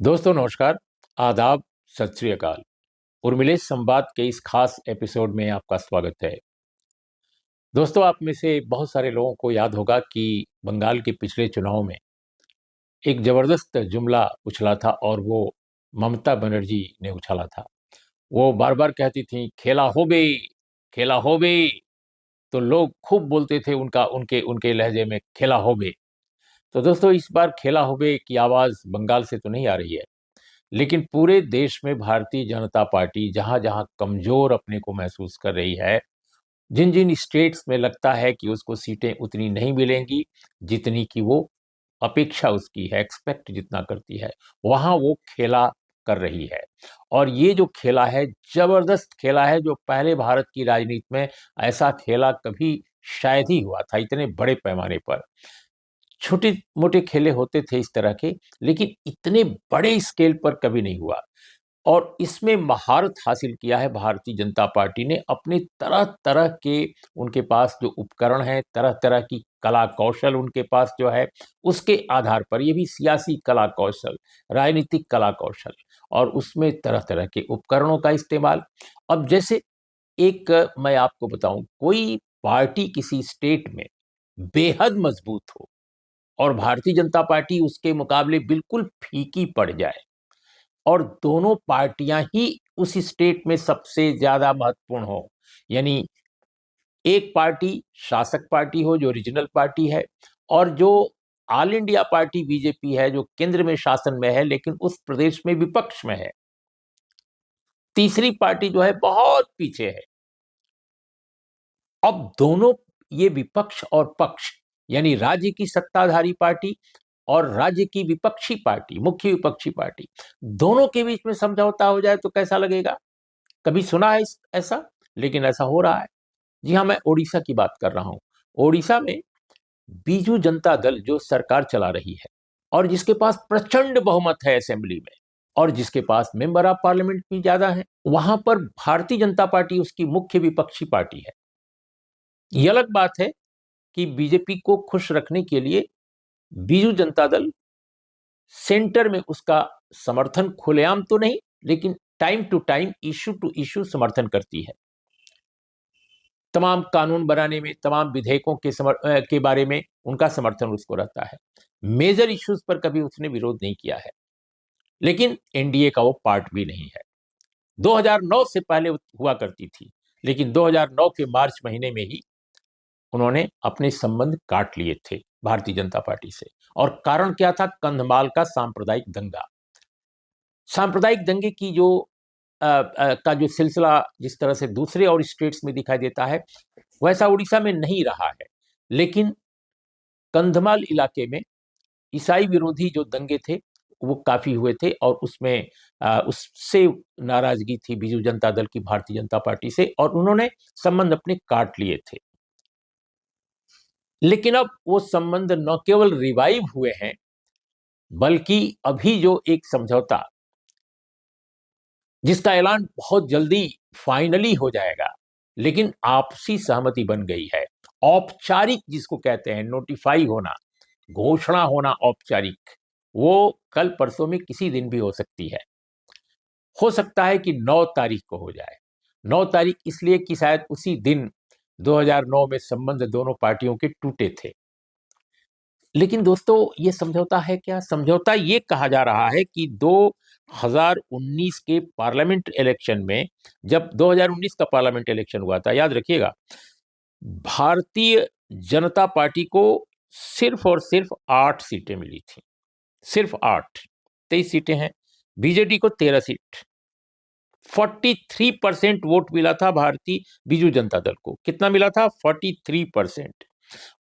दोस्तों नमस्कार, आदाब, सत श्री अकाल। उर्मिलेश संवाद के इस खास एपिसोड में आपका स्वागत है। दोस्तों, आप में से बहुत सारे लोगों को याद होगा कि बंगाल के पिछले चुनाव में एक जबरदस्त जुमला उछला था और वो ममता बनर्जी ने उछाला था। वो बार-बार कहती थीं, "खेला होबे, खेला होबे।" तो लोग खूब बोलते थे उनका उनके उनके लहजे में, "खेला होबे।" तो दोस्तों, इस बार खेला होबे की आवाज़ बंगाल से तो नहीं आ रही है। लेकिन पूरे देश में भारतीय जनता पार्टी जहां-जहां कमजोर अपने को महसूस कर रही है, जिन-जिन स्टेट्स में लगता है कि उसको सीटें उतनी नहीं मिलेंगी, जितनी कि वो अपेक्षा उसकी है, एक्सपेक्ट जितना करती है, वहां वो खेला कर रही है। और ये जो खेला है, जबरदस्त खेला है, जो पहले भारत की राजनीति में ऐसा खेला कभी शायद ही हुआ था, इतने बड़े पैमाने पर। छोटे-मोटे खेले होते थे इस तरह के, लेकिन इतने बड़े स्केल पर कभी नहीं हुआ। और इसमें महारत हासिल किया है भारतीय जनता पार्टी ने अपने तरह-तरह के उनके पास जो उपकरण हैं, तरह-तरह की कला कौशल उनके पास जो है, उसके आधार पर ये भी सियासी कला कौशल, राजनीतिक कला कौशल और उसमें तरह-तरह के उपकरणों का इस्तेमाल। अब जैसे एक मैं आपको बताऊँ, कोई पार्टी किसी स्टेट में बेहद मजबूत हो और भारतीय जनता पार्टी उसके मुकाबले बिल्कुल फीकी पड़ जाए और दोनों पार्टियां ही उस स्टेट में सबसे ज्यादा महत्वपूर्ण हो, यानी एक पार्टी शासक पार्टी हो जो रीजनल पार्टी है और जो ऑल इंडिया पार्टी बीजेपी है जो केंद्र में शासन में है लेकिन उस प्रदेश में विपक्ष में है। तीसरी पार्टी जो है बहुत पीछे है। अब दोनों ये विपक्ष और पक्ष यानी राज्य की सत्ताधारी पार्टी और राज्य की विपक्षी पार्टी, मुख्य विपक्षी पार्टी, दोनों के बीच में समझौता हो जाए तो कैसा लगेगा? कभी सुना है ऐसा? लेकिन ऐसा हो रहा है। जी हाँ, मैं ओडिशा की बात कर रहा हूँ। ओडिशा में बीजू जनता दल जो सरकार चला रही है और जिसके पास प्रचंड बहुमत है असेंबली में और जिसके पास मेंबर ऑफ पार्लियामेंट भी ज्यादा है, वहां पर भारतीय जनता पार्टी उसकी मुख्य विपक्षी पार्टी है। ये अलग बात है कि बीजेपी को खुश रखने के लिए बीजू जनता दल सेंटर में उसका समर्थन खुलेआम तो नहीं, लेकिन time to time, issue to issue समर्थन करती है। तमाम कानून बनाने में, तमाम विधेयकों के बारे में उनका समर्थन उसको रहता है। मेजर इश्यूज पर कभी उसने विरोध नहीं किया है, लेकिन एनडीए का वो पार्ट भी नहीं है। 2009 से पहले हुआ करती थी, लेकिन 2009 के मार्च महीने में ही उन्होंने अपने संबंध काट लिए थे भारतीय जनता पार्टी से। और कारण क्या था? कंधमाल का सांप्रदायिक दंगा। सांप्रदायिक दंगे की का जो सिलसिला जिस तरह से दूसरे और स्टेट्स में दिखाई देता है, वैसा उड़ीसा में नहीं रहा है। लेकिन कंधमाल इलाके में ईसाई विरोधी जो दंगे थे, वो काफी हुए थे और उसमें उससे नाराजगी थी बीजू जनता दल की भारतीय जनता पार्टी से और उन्होंने संबंध अपने काट लिए थे। लेकिन अब वो संबंध न केवल रिवाइव हुए हैं, बल्कि अभी जो एक समझौता जिसका ऐलान बहुत जल्दी फाइनली हो जाएगा, लेकिन आपसी सहमति बन गई है। औपचारिक जिसको कहते हैं, नोटिफाई होना, घोषणा होना औपचारिक, वो कल परसों में किसी दिन भी हो सकती है। हो सकता है कि 9 तारीख को हो जाए। 9 तारीख इसलिए कि शायद उसी दिन 2009 में संबंध दोनों पार्टियों के टूटे थे। लेकिन दोस्तों, ये समझौता है क्या? समझौता ये कहा जा रहा है कि 2019 के पार्लियामेंट इलेक्शन में, जब 2019 का पार्लियामेंट इलेक्शन हुआ था, याद रखिएगा, भारतीय जनता पार्टी को सिर्फ और सिर्फ 8 सीटें मिली थी। सिर्फ 8, 23 सीटें हैं। बीजेडी को 13 सीट, 43% वोट मिला था भारतीय बीजू जनता दल को। कितना मिला था? 43%।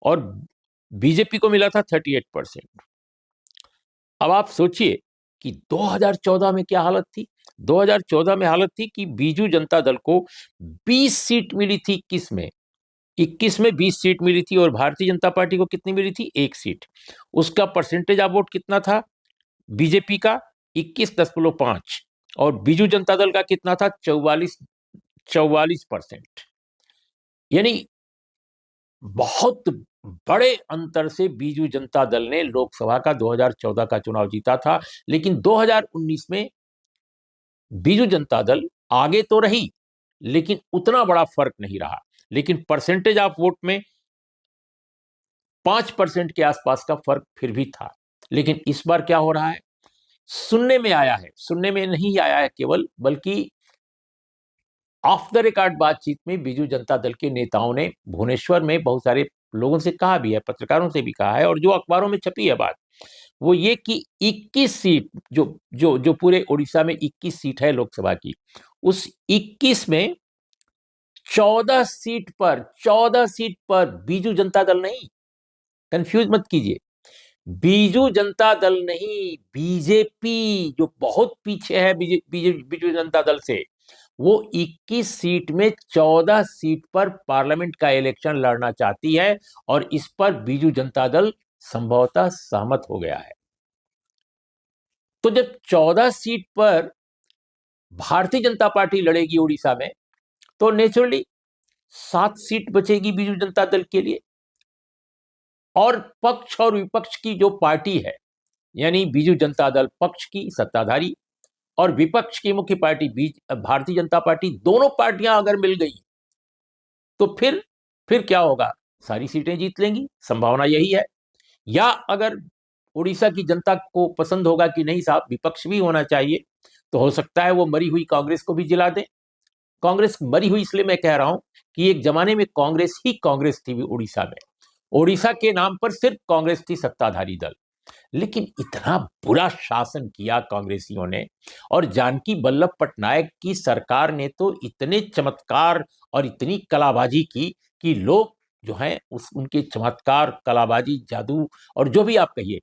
और बीजेपी को मिला था 38%। अब आप सोचिए कि 2014 में क्या हालत थी? 2014 में हालत थी कि बीजू जनता दल को 20 सीट मिली थी 21 में। 21 में 20 सीट मिली थी और भारतीय जनता पार्टी को कितनी मिली थी? 1 सीट। उसका परसेंटेज ऑफ वोट कितना था? बीजेपी का 21.5 और बीजू जनता दल का कितना था? 44%। यानी बहुत बड़े अंतर से बीजू जनता दल ने लोकसभा का 2014 का चुनाव जीता था, लेकिन 2019 में बीजू जनता दल आगे तो रही, लेकिन उतना बड़ा फर्क नहीं रहा। लेकिन परसेंटेज ऑफ वोट में 5% के आसपास का फर्क फिर भी था। लेकिन इस बार क्या हो रहा है, सुनने में आया है, सुनने में नहीं आया है केवल, बल्कि ऑफ द रिकॉर्ड बातचीत में बीजू जनता दल के नेताओं ने भुवनेश्वर में बहुत सारे लोगों से कहा भी है, पत्रकारों से भी कहा है, और जो अखबारों में छपी है बात, वो ये कि 21 सीट जो जो जो पूरे उड़ीसा में 21 सीट है लोकसभा की, उस 21 में 14 सीट पर बीजू जनता दल नहीं, कंफ्यूज मत कीजिए, बीजू जनता दल नहीं, बीजेपी जो बहुत पीछे है बीजू जनता दल से, वो 21 सीट में 14 सीट पर पार्लियामेंट का इलेक्शन लड़ना चाहती है, और इस पर बीजू जनता दल संभवतः सहमत हो गया है। तो जब 14 सीट पर भारतीय जनता पार्टी लड़ेगी उड़ीसा में, तो नेचुरली 7 सीट बचेगी बीजू जनता दल के लिए, और पक्ष और विपक्ष की जो पार्टी है, यानी बीजू जनता दल पक्ष की सत्ताधारी और विपक्ष की मुख्य पार्टी भारतीय जनता पार्टी, दोनों पार्टियां अगर मिल गई तो फिर क्या होगा, सारी सीटें जीत लेंगी, संभावना यही है। या अगर उड़ीसा की जनता को पसंद होगा कि नहीं साहब विपक्ष भी होना चाहिए, तो हो सकता है वो मरी हुई कांग्रेस को भी जिला दें। कांग्रेस मरी हुई इसलिए मैं कह रहा हूं कि एक जमाने में कांग्रेस ही कांग्रेस थी उड़ीसा में, उड़ीसा के नाम पर सिर्फ कांग्रेस थी सत्ताधारी दल, लेकिन इतना बुरा शासन किया कांग्रेसियों ने, और जानकी वल्लभ पटनायक की सरकार ने तो इतने चमत्कार और इतनी कलाबाजी की कि लोग जो हैं उनके चमत्कार, कलाबाजी, जादू और जो भी आप कहिए,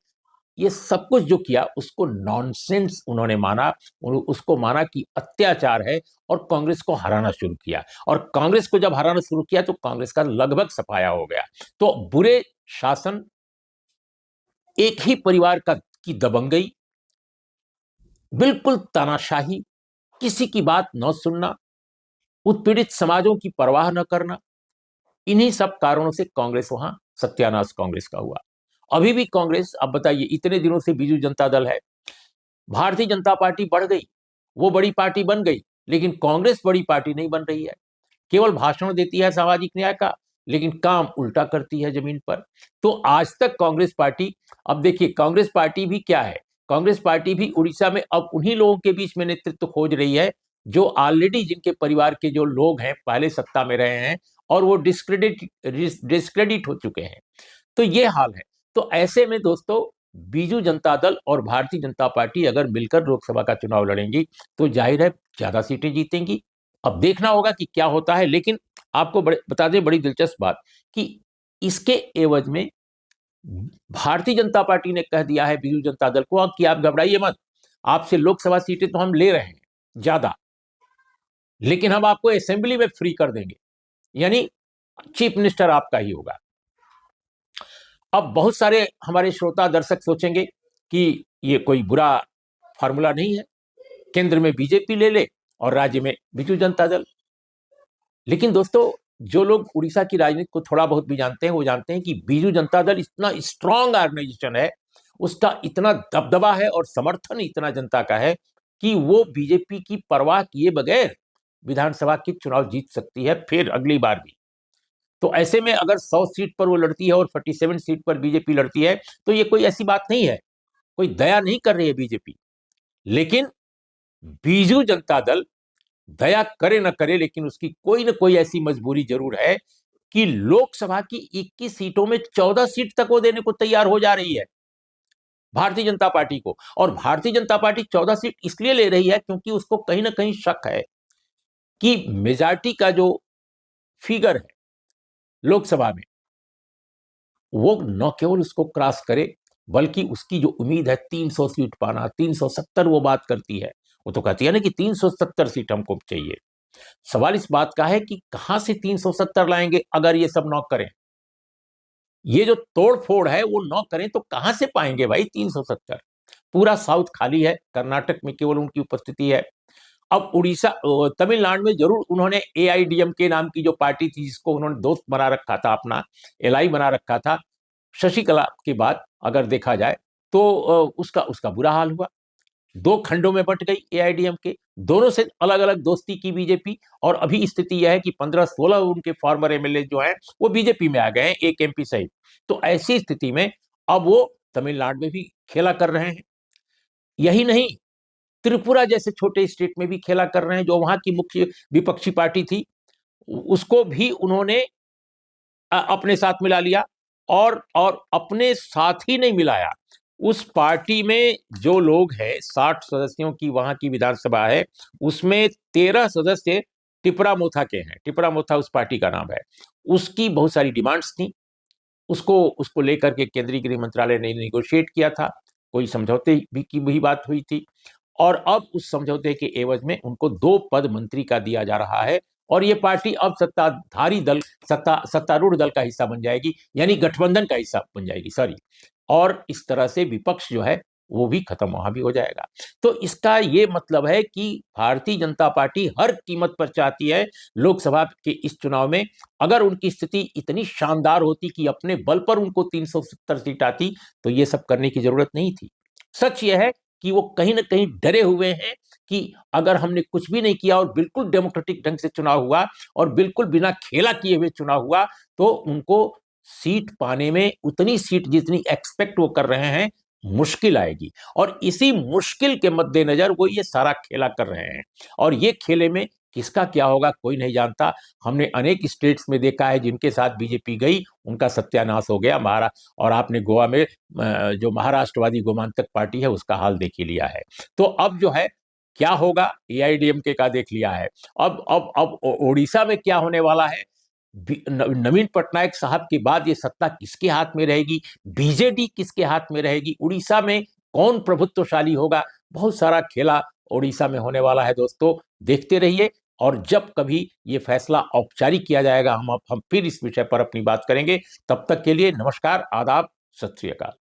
ये सब कुछ जो किया उसको नॉनसेंस उन्होंने माना, और उसको माना कि अत्याचार है, और कांग्रेस को हराना शुरू किया। और कांग्रेस को जब हराना शुरू किया तो कांग्रेस का लगभग सफाया हो गया। तो बुरे शासन, एक ही परिवार की दबंगई, बिल्कुल तानाशाही, किसी की बात न सुनना, उत्पीड़ित समाजों की परवाह न करना, इन्हीं सब कारणों से कांग्रेस वहां सत्यानाश कांग्रेस का हुआ। अभी भी कांग्रेस, अब बताइए, इतने दिनों से बीजू जनता दल है, भारतीय जनता पार्टी बढ़ गई, वो बड़ी पार्टी बन गई, लेकिन कांग्रेस बड़ी पार्टी नहीं बन रही है। केवल भाषण देती है सामाजिक न्याय का, लेकिन काम उल्टा करती है जमीन पर। तो आज तक कांग्रेस पार्टी, अब देखिए कांग्रेस पार्टी भी क्या है, कांग्रेस पार्टी भी उड़ीसा में अब उन्हीं लोगों के बीच में नेतृत्व खोज रही है जो ऑलरेडी, जिनके परिवार के जो लोग हैं पहले सत्ता में रहे हैं और वो डिस्क्रेडिट हो चुके हैं। तो ये हाल है। तो ऐसे में दोस्तों, बीजू जनता दल और भारतीय जनता पार्टी अगर मिलकर लोकसभा का चुनाव लड़ेंगी तो जाहिर है ज्यादा सीटें जीतेंगी। अब देखना होगा कि क्या होता है, लेकिन आपको बता दें बड़ी दिलचस्प बात कि इसके एवज में भारतीय जनता पार्टी ने कह दिया है बीजू जनता दल को कि आप घबराइए मत, आपसे लोकसभा सीटें तो हम ले रहे हैं ज्यादा, लेकिन हम आपको असेंबली में फ्री कर देंगे, यानी चीफ मिनिस्टर आपका ही होगा। अब बहुत सारे हमारे श्रोता दर्शक सोचेंगे कि ये कोई बुरा फार्मूला नहीं है, केंद्र में बीजेपी ले ले और राज्य में बीजू जनता दल। लेकिन दोस्तों, जो लोग उड़ीसा की राजनीति को थोड़ा बहुत भी जानते हैं वो जानते हैं कि बीजू जनता दल इतना स्ट्रांग ऑर्गेनाइजेशन है, उसका इतना दबदबा है और समर्थन इतना जनता का है कि वो बीजेपी की परवाह किए बगैर विधानसभा के चुनाव जीत सकती है फिर अगली बार भी। तो ऐसे में अगर 100 सीट पर वो लड़ती है और 47 सीट पर बीजेपी लड़ती है, तो ये कोई ऐसी बात नहीं है, कोई दया नहीं कर रही है बीजेपी। लेकिन बीजू जनता दल दया करे न करे, लेकिन उसकी कोई ना कोई ऐसी मजबूरी जरूर है कि लोकसभा की 21 सीटों में 14 सीट तक वो देने को तैयार हो जा रही है भारतीय जनता पार्टी को। और भारतीय जनता पार्टी 14 सीट इसलिए ले रही है क्योंकि उसको कहीं ना कहीं शक है कि मेजॉरिटी का जो फिगर है लोकसभा में, वो न केवल उसको क्रॉस करे, बल्कि उसकी जो उम्मीद है 300 सीट पाना, 370 वो बात करती है, वो तो कहती है ना कि 370 सीट हमको चाहिए। सवाल इस बात का है कि कहां से 370 लाएंगे अगर ये सब नौ करें, ये जो तोड़ फोड़ है वो नौ करें तो कहां से पाएंगे भाई 370? पूरा साउथ खाली है, कर्नाटक में केवल उनकी उपस्थिति है, अब उड़ीसा तमिलनाडु में जरूर उन्होंने एआईडीएमके नाम की जो पार्टी थी, जिसको उन्होंने दोस्त बना रखा था, अपना एलाई बना रखा था, शशिकला के बाद अगर देखा जाए तो उसका उसका बुरा हाल हुआ। दो खंडों में बंट गई एआईडीएमके, दोनों से अलग अलग दोस्ती की बीजेपी। और अभी स्थिति यह है कि 15-16 उनके फॉर्मर एमएलए जो हैं वो बीजेपी में आ गए हैं, एक एमपी सहित। तो ऐसी स्थिति में अब वो तमिलनाडु में भी खेला कर रहे हैं। यही नहीं, त्रिपुरा जैसे छोटे स्टेट में भी खेला कर रहे हैं, जो वहां की मुख्य विपक्षी पार्टी थी, उसको भी उन्होंने अपने साथ मिला लिया। और अपने साथ ही नहीं मिलाया, उस पार्टी में जो लोग हैं, 60 सदस्यों की वहां की विधानसभा है, उसमें 13 सदस्य टिपरा मोथा के हैं। टिपरा मोथा उस पार्टी का नाम है। उसकी बहुत सारी डिमांड्स थी, उसको उसको लेकर के केंद्रीय गृह मंत्रालय ने निगोशिएट किया था, कोई समझौते भी की भी बात हुई थी। और अब उस समझौते के एवज में उनको 2 पद मंत्री का दिया जा रहा है। और ये पार्टी अब सत्ताधारी दल, सत्तारूढ़ दल का हिस्सा बन जाएगी, यानी गठबंधन का हिस्सा बन जाएगी, सॉरी। और इस तरह से विपक्ष जो है वो भी खत्म वहां भी हो जाएगा। तो इसका ये मतलब है कि भारतीय जनता पार्टी हर कीमत पर चाहती है लोकसभा के इस चुनाव में, अगर उनकी स्थिति इतनी शानदार होती कि अपने बल पर उनको 370 सीट आती, तो ये सब करने की जरूरत नहीं थी। सच यह है कि वो कहीं ना कहीं डरे हुए हैं कि अगर हमने कुछ भी नहीं किया और बिल्कुल डेमोक्रेटिक ढंग से चुनाव हुआ और बिल्कुल बिना खेला किए हुए चुनाव हुआ, तो उनको सीट पाने में उतनी सीट जितनी एक्सपेक्ट वो कर रहे हैं, मुश्किल आएगी। और इसी मुश्किल के मद्देनजर वो ये सारा खेला कर रहे हैं। और ये खेले में किसका क्या होगा कोई नहीं जानता। हमने अनेक स्टेट्स में देखा है जिनके साथ बीजेपी गई, उनका सत्यानाश हो गया। और आपने गोवा में जो महाराष्ट्रवादी गोमांतक पार्टी है उसका हाल देख ही लिया है। तो अब जो है क्या होगा, एआईडीएमके का देख लिया है। अब ओडिशा में क्या होने वाला है, नवीन पटनायक साहब के बाद ये सत्ता किसके हाथ में रहेगी, बीजेडी किसके हाथ में रहेगी, उड़ीसा में कौन प्रभुत्वशाली होगा, बहुत सारा खेला उड़ीसा में होने वाला है दोस्तों। देखते रहिए, और जब कभी ये फैसला औपचारिक किया जाएगा, हम फिर इस विषय पर अपनी बात करेंगे। तब तक के लिए नमस्कार, आदाब, सत श्री अकाल।